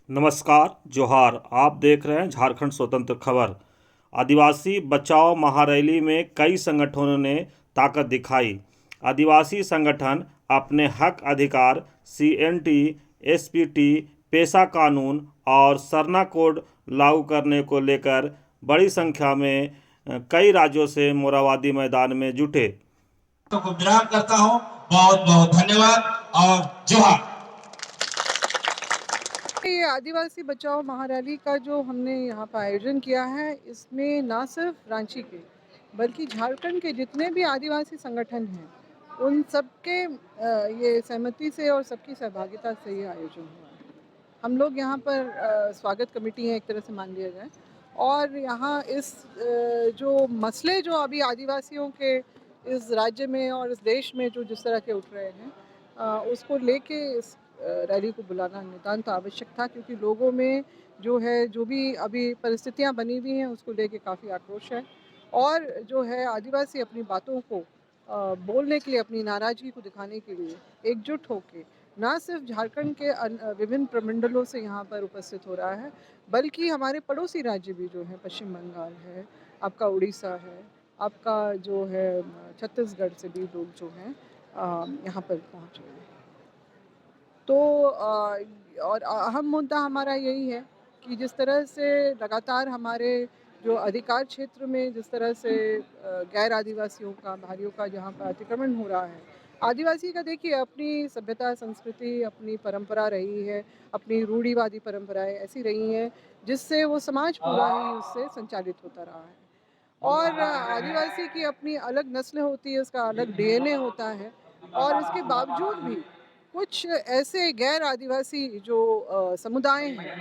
नमस्कार, जोहार। आप देख रहे हैं झारखंड स्वतंत्र खबर। आदिवासी बचाओ महारैली में कई संगठनों ने ताकत दिखाई। आदिवासी संगठन अपने हक अधिकार, सीएनटी, एसपीटी, पेशा कानून और सरना कोड लागू करने को लेकर बड़ी संख्या में कई राज्यों से मोराबादी मैदान में जुटे। तो विराम करता हूं। बहुत बहुत धन्यवाद और जोहार। ये आदिवासी बचाओ महारैली का जो हमने यहाँ पर आयोजन किया है, इसमें ना सिर्फ रांची के बल्कि झारखंड के जितने भी आदिवासी संगठन हैं, उन सबके ये सहमति से और सबकी सहभागिता से ये आयोजन हुआ है। हम लोग यहाँ पर स्वागत कमेटी है, एक तरह से मान लिया जाए, और यहाँ इस जो मसले जो अभी आदिवासियों के इस राज्य में और इस देश में जो जिस तरह के उठ रहे हैं, उसको लेके इस रैली को बुलाना नितांत आवश्यक था, क्योंकि लोगों में जो है, जो भी अभी परिस्थितियां बनी हुई हैं, उसको लेके काफ़ी आक्रोश है। और जो है, आदिवासी अपनी बातों को बोलने के लिए, अपनी नाराज़गी को दिखाने के लिए एकजुट होकर ना सिर्फ झारखंड के विभिन्न प्रमंडलों से यहाँ पर उपस्थित हो रहा है, बल्कि हमारे पड़ोसी राज्य भी जो है, पश्चिम बंगाल है, आपका उड़ीसा है, आपका जो है छत्तीसगढ़ से भी लोग जो हैं यहाँ पर पहुँच रहे हैं। तो और अहम मुद्दा हमारा यही है कि जिस तरह से लगातार हमारे जो अधिकार क्षेत्र में जिस तरह से गैर आदिवासियों का, भाइयों का जहाँ पर अतिक्रमण हो रहा है, आदिवासी का देखिए अपनी सभ्यता, संस्कृति, अपनी परंपरा रही है, अपनी रूढ़िवादी परंपराएं ऐसी रही हैं जिससे वो समाज पूरा ही उससे संचालित होता रहा है। और आदिवासी की अपनी अलग नस्ल होती है, उसका अलग डीएनए होता है, और इसके बावजूद भी कुछ ऐसे गैर आदिवासी जो समुदाय हैं,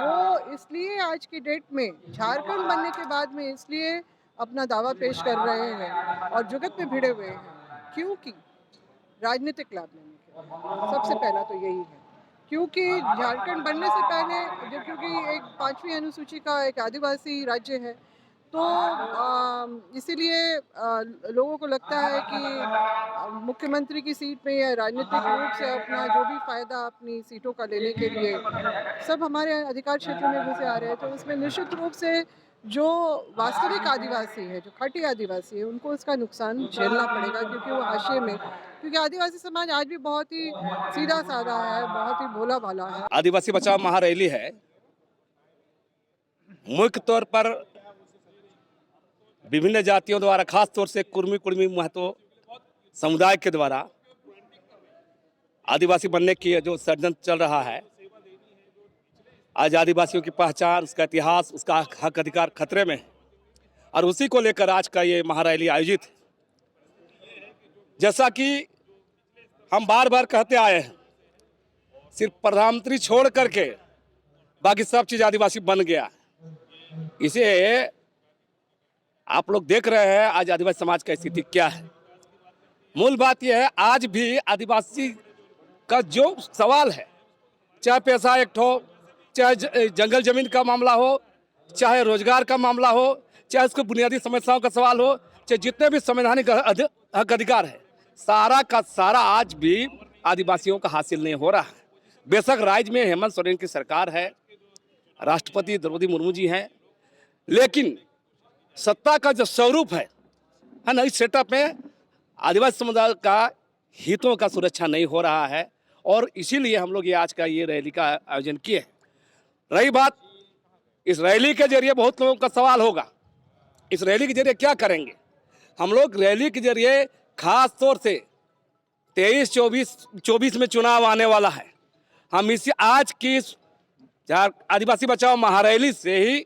वो इसलिए आज की डेट में झारखंड बनने के बाद में इसलिए अपना दावा पेश कर रहे हैं और जुगत में भिड़े हुए हैं, क्योंकि राजनीतिक लाभ लेने के लिए। सबसे पहला तो यही है, क्योंकि झारखंड बनने से पहले क्योंकि एक 5वीं अनुसूची का एक आदिवासी राज्य है, तो इसीलिए लोगों को लगता है कि मुख्यमंत्री की सीट पे या राजनीतिक रूप से अपना जो भी फ़ायदा अपनी सीटों का लेने के लिए सब हमारे अधिकार क्षेत्र में घुसे आ रहे हैं। तो इसमें निश्चित रूप से जो वास्तविक आदिवासी है, जो खाटी आदिवासी है, उनको इसका नुकसान झेलना पड़ेगा, क्योंकि वो हाशिए में, क्योंकि आदिवासी समाज आज भी बहुत ही सीधा-साधा है, बहुत ही भोला-भाला है। आदिवासी बचाओ महारैली है, मुख्य तौर पर विभिन्न जातियों द्वारा, खास तौर से कुर्मी महतो समुदाय के द्वारा आदिवासी बनने की जो षड्यंत्र चल रहा है, आज आदिवासियों की पहचान, उसका इतिहास, उसका हक अधिकार खतरे में है, और उसी को लेकर आज का ये महारैली आयोजित है। जैसा कि हम बार बार कहते आए हैं, सिर्फ प्रधानमंत्री छोड़ करके बाकी सब चीज आदिवासी बन गया। इसे आप लोग देख रहे हैं आज आदिवासी समाज का स्थिति क्या है। मूल बात यह है, आज भी आदिवासी का जो सवाल है, चाहे पैसा एक हो, चाहे जंगल जमीन का मामला हो, चाहे रोजगार का मामला हो, चाहे उसको बुनियादी समस्याओं का सवाल हो, चाहे जितने भी संवैधानिक हक अधिकार है, सारा का सारा आज भी आदिवासियों का हासिल नहीं हो रहा है। बेशक राज्य में हेमंत सोरेन की सरकार है, राष्ट्रपति द्रौपदी मुर्मू जी हैं, लेकिन सत्ता का जो स्वरूप है ना, इस सेटअप में आदिवासी समुदाय का हितों का सुरक्षा नहीं हो रहा है, और इसीलिए हम लोग ये आज का ये रैली का आयोजन किए हैं। रही बात, इस रैली के जरिए बहुत लोगों का सवाल होगा, इस रैली के जरिए क्या करेंगे हम लोग। रैली के जरिए खास तौर से 23-24 में चुनाव आने वाला है, हम इसी आज की आदिवासी बचाओ महारैली से ही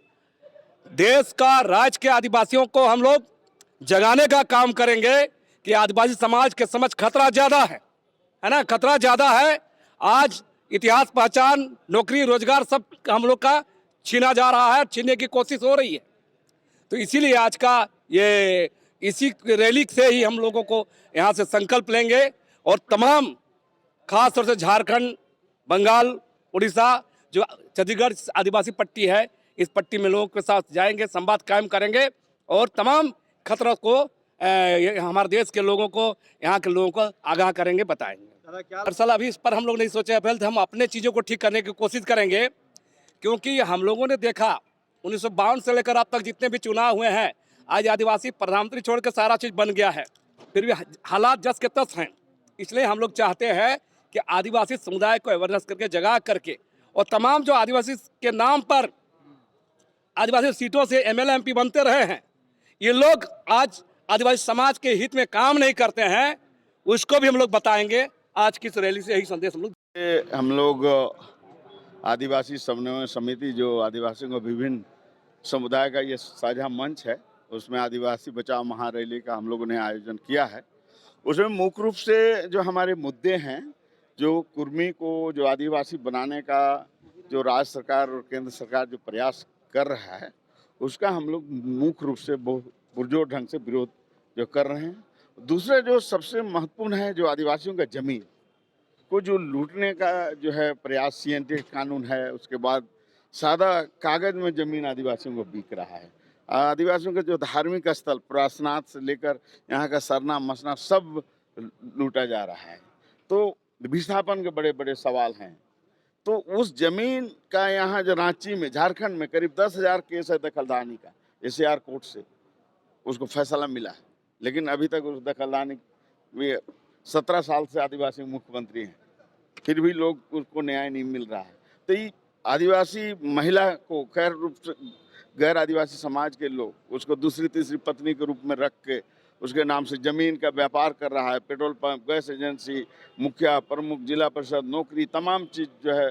देश का, राज्य के आदिवासियों को हम लोग जगाने का काम करेंगे कि आदिवासी समाज के समझ खतरा ज्यादा है ना, खतरा ज्यादा है। आज इतिहास, पहचान, नौकरी, रोजगार सब हम लोग का छीना जा रहा है, छीनने की कोशिश हो रही है। तो इसीलिए आज का ये इसी रैली से ही हम लोगों को यहाँ से संकल्प लेंगे, और तमाम खास तौर से झारखंड, बंगाल, उड़ीसा, जो छत्तीसगढ़ आदिवासी पट्टी है, इस पट्टी में लोगों के साथ जाएंगे, संवाद कायम करेंगे, और तमाम खतरों को हमारे देश के लोगों को, यहाँ के लोगों को आगाह करेंगे, बताएंगे। दरअसल अभी इस पर हम लोग नहीं सोचे, पहले हम अपने चीज़ों को ठीक करने की कोशिश करेंगे क्योंकि हम लोगों ने देखा 1952 से लेकर अब तक जितने भी चुनाव हुए हैं, आज आदिवासी प्रधानमंत्री छोड़ के सारा चीज़ बन गया है, फिर भी हालात जस के तस हैं। इसलिए हम लोग चाहते हैं कि आदिवासी समुदाय को अवेयरनेस करके जगा करके, और तमाम जो आदिवासी के नाम पर आदिवासी सीटों से एमएलए एमपी बनते रहे हैं, ये लोग आज आदिवासी समाज के हित में काम नहीं करते हैं, उसको भी हम लोग बताएंगे। आज की इस रैली से यही संदेश हम लोग आदिवासी समन्वय समिति, जो आदिवासियों को विभिन्न समुदाय का ये साझा मंच है, उसमें आदिवासी बचाओ महारैली का हम लोगों ने आयोजन किया है। उसमें मुख्य रूप से जो हमारे मुद्दे हैं, जो कुर्मी को जो आदिवासी बनाने का जो राज्य सरकार और केंद्र सरकार जो प्रयास कर रहा है, उसका हम लोग मुख्य रूप से बहुत पुरजोर ढंग से विरोध जो कर रहे हैं। दूसरा जो सबसे महत्वपूर्ण है, जो आदिवासियों का जमीन को जो लूटने का जो है प्रयास, सीएनटी कानून है, उसके बाद सादा कागज में जमीन आदिवासियों को बिक रहा है। आदिवासियों का जो धार्मिक स्थल प्रासनाथ से लेकर यहाँ का सरना मसना सब लूटा जा रहा है। तो विस्थापन के बड़े बड़े सवाल हैं। तो उस जमीन का यहाँ जो रांची में, झारखंड में करीब 10,000 केस है दखलदानी का, एसआर कोर्ट से उसको फैसला मिला है, लेकिन अभी तक उस दखलदानी में 17 साल से आदिवासी मुख्यमंत्री हैं, फिर भी लोग उसको न्याय नहीं मिल रहा है। तो ये आदिवासी महिला को खैर रूप से गैर आदिवासी समाज के लोग उसको दूसरी तीसरी पत्नी के रूप में रख के उसके नाम से जमीन का व्यापार कर रहा है। पेट्रोल पंप, गैस एजेंसी, मुखिया, प्रमुख, जिला परिषद, नौकरी, तमाम चीज़ जो है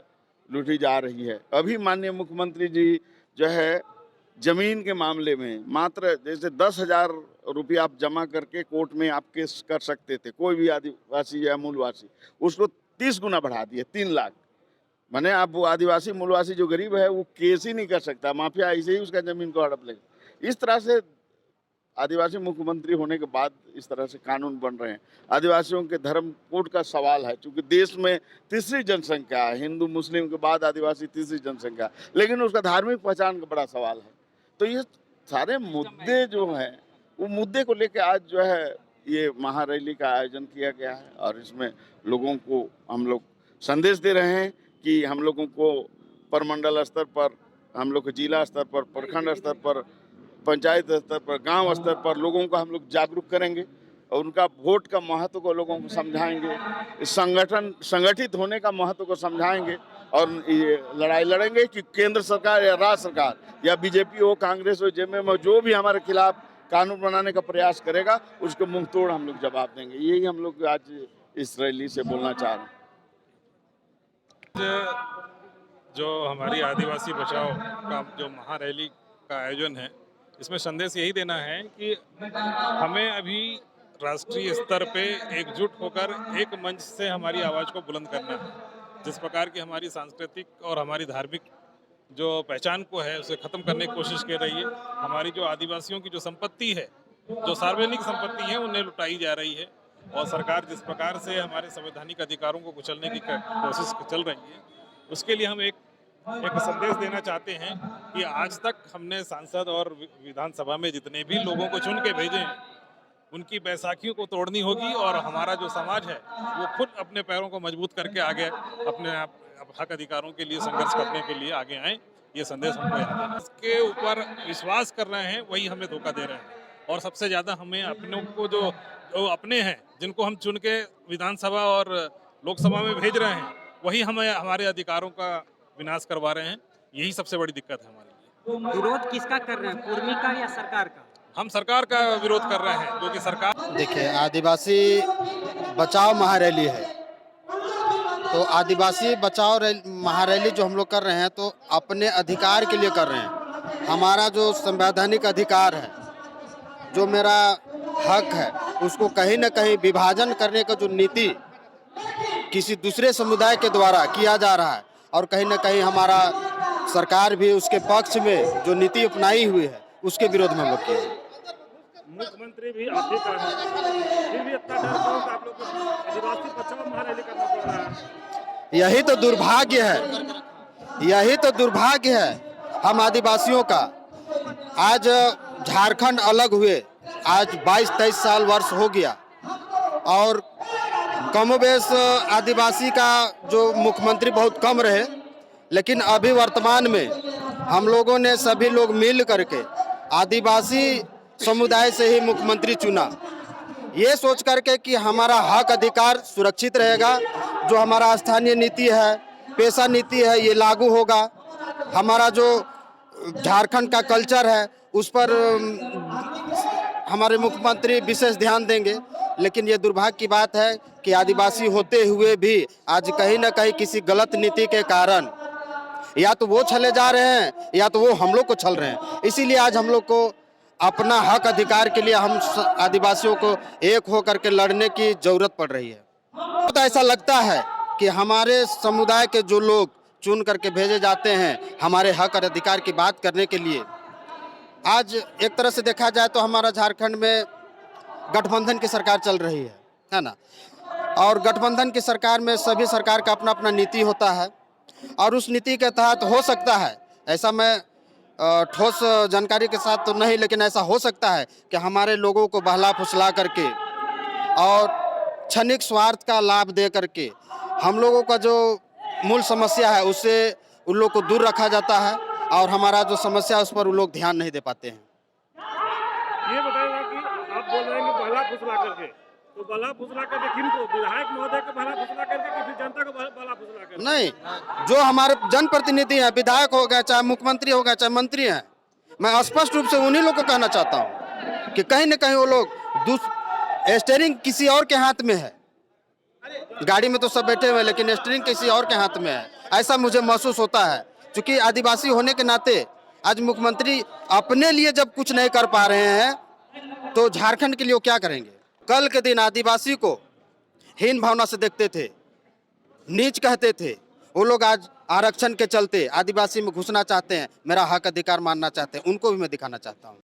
लूटी जा रही है। अभी माननीय मुख्यमंत्री जी जो है जमीन के मामले में मात्र जैसे 10,000 रुपये आप जमा करके कोर्ट में आप केस कर सकते थे, कोई भी आदिवासी या मूलवासी, उसको 30 गुना बढ़ा दिए, 3 लाख। माने आप वो आदिवासी मूलवासी जो गरीब है वो केस ही नहीं कर सकता, माफिया ऐसे ही उसका जमीन को हड़प लेगा। इस तरह से आदिवासी मुख्यमंत्री होने के बाद इस तरह से कानून बन रहे हैं। आदिवासियों के धर्म कोड का सवाल है, क्योंकि देश में तीसरी जनसंख्या है, हिंदू मुस्लिम के बाद आदिवासी तीसरी जनसंख्या, लेकिन उसका धार्मिक पहचान का बड़ा सवाल है। तो ये सारे मुद्दे जो हैं, वो मुद्दे को लेकर आज जो है ये महारैली का आयोजन किया गया है, और इसमें लोगों को हम लोग संदेश दे रहे हैं कि हम लोगों को परमंडल स्तर पर, हम लोग जिला स्तर पर, प्रखंड स्तर पर, पंचायत स्तर पर, गांव स्तर पर लोगों को हम लोग जागरूक करेंगे और उनका वोट का महत्व को लोगों को समझाएंगे, संगठित होने का महत्व को समझाएंगे, और ये लड़ाई लड़ेंगे कि केंद्र सरकार या राज्य सरकार या बीजेपी हो, कांग्रेस हो, जेएमएम हो, जो भी हमारे खिलाफ कानून बनाने का प्रयास करेगा उसको मुंह तोड़ हम लोग जवाब देंगे। यही हम लोग आज इस रैली से बोलना चाह रहे हैं। जो हमारी आदिवासी बचाओ का जो महारैली का आयोजन है, इसमें संदेश यही देना है कि हमें अभी राष्ट्रीय स्तर पे एकजुट होकर एक मंच से हमारी आवाज़ को बुलंद करना है। जिस प्रकार की हमारी सांस्कृतिक और हमारी धार्मिक जो पहचान को है उसे ख़त्म करने की कोशिश कर रही है। हमारी जो आदिवासियों की जो संपत्ति है, जो सार्वजनिक संपत्ति है, उन्हें लुटाई जा रही है, और सरकार जिस प्रकार से हमारे संवैधानिक अधिकारों को कुचलने की कोशिश चल रही है, उसके लिए हम एक संदेश देना चाहते हैं कि आज तक हमने सांसद और विधानसभा में जितने भी लोगों को चुन के भेजे हैं, उनकी बैसाखियों को तोड़नी होगी, और हमारा जो समाज है वो खुद अपने पैरों को मजबूत करके आगे अपने हक अधिकारों के लिए संघर्ष करने के लिए आगे आएँ। ये संदेश हमको यहाँ देना। इसके ऊपर विश्वास कर रहे हैं वही हमें धोखा दे रहे हैं, और सबसे ज़्यादा हमें अपनों को जो अपने हैं, जिनको हम चुन के विधानसभा और लोकसभा में भेज रहे हैं, वही हमें हमारे अधिकारों का विनाश करवा रहे हैं। यही सबसे बड़ी दिक्कत है हमारे लिए। विरोध किसका कर रहे हैं, कुर्मी का या सरकार का? हम सरकार का विरोध कर रहे हैं, जो कि सरकार देखिए, आदिवासी बचाओ महारैली है, तो आदिवासी बचाओ महारैली जो हम लोग कर रहे हैं तो अपने अधिकार के लिए कर रहे हैं। हमारा जो संवैधानिक अधिकार है, जो मेरा हक है, उसको कहीं ना कहीं विभाजन करने का जो नीति किसी दूसरे समुदाय के द्वारा किया जा रहा है, और कहीं ना कहीं हमारा सरकार भी उसके पक्ष में जो नीति अपनाई हुई है उसके विरोध में हम लोग किए हैं। मुख्यमंत्री भी आप भी कर रहे हैं, फिर भी इतना डर क्यों कि आप लोग को आदिवासी बचाओ महारैली करना पड़ रहा है? यही तो दुर्भाग्य है, यही तो दुर्भाग्य है हम आदिवासियों का। आज झारखंड अलग हुए आज 22-23 साल वर्ष हो गया, और कमोबेश आदिवासी का जो मुख्यमंत्री बहुत कम रहे, लेकिन अभी वर्तमान में हम लोगों ने सभी लोग मिल करके आदिवासी समुदाय से ही मुख्यमंत्री चुना, ये सोच करके कि हमारा हक अधिकार सुरक्षित रहेगा, जो हमारा स्थानीय नीति है, पेशा नीति है, ये लागू होगा, हमारा जो झारखंड का कल्चर है उस पर हमारे मुख्यमंत्री विशेष ध्यान देंगे। लेकिन ये दुर्भाग्य की बात है कि आदिवासी होते हुए भी आज कहीं ना कहीं किसी गलत नीति के कारण या तो वो छले जा रहे हैं या तो वो हम लोग को छल रहे हैं। इसीलिए आज हम लोग को अपना हक अधिकार के लिए हम आदिवासियों को एक होकर के लड़ने की जरूरत पड़ रही है। तो ऐसा लगता है कि हमारे समुदाय के जो लोग चुन करके भेजे जाते हैं हमारे हक और अधिकार की बात करने के लिए, आज एक तरह से देखा जाए तो हमारा झारखंड में गठबंधन की सरकार चल रही है ना। और गठबंधन की सरकार में सभी सरकार का अपना अपना नीति होता है और उस नीति के तहत हो सकता है, ऐसा मैं ठोस जानकारी के साथ तो नहीं, लेकिन ऐसा हो सकता है कि हमारे लोगों को बहला फुसला करके और क्षणिक स्वार्थ का लाभ दे करके हम लोगों का जो मूल समस्या है उससे उन लोग को दूर रखा जाता है और हमारा जो समस्या है उस पर उन लोग ध्यान नहीं दे पाते हैं। ये बताइएगा कि आप बोल रहे हैं कि बहला फुसला करके, तो बहला फुसला करके किनको, विधायक महोदय को बहला फुसला करके कि फिर जनता को बहला फुसला करके? नहीं, जो हमारे जनप्रतिनिधि हैं, विधायक हो गए, चाहे मुख्यमंत्री हो गए, चाहे मंत्री हैं, मैं स्पष्ट रूप से उन्हीं लोग को कहना चाहता हूँ कि कहीं न कहीं वो लोग स्टीयरिंग किसी और के हाथ में है। गाड़ी में तो सब बैठे हुए हैं लेकिन स्टीयरिंग किसी और के हाथ में है, ऐसा मुझे महसूस होता है। क्योंकि आदिवासी होने के नाते आज मुख्यमंत्री अपने लिए जब कुछ नहीं कर पा रहे हैं तो झारखंड के लिए वो क्या करेंगे? कल के दिन आदिवासी को हीन भावना से देखते थे, नीच कहते थे, वो लोग आज आरक्षण के चलते आदिवासी में घुसना चाहते हैं, मेरा हक अधिकार मानना चाहते हैं, उनको भी मैं दिखाना चाहता हूँ।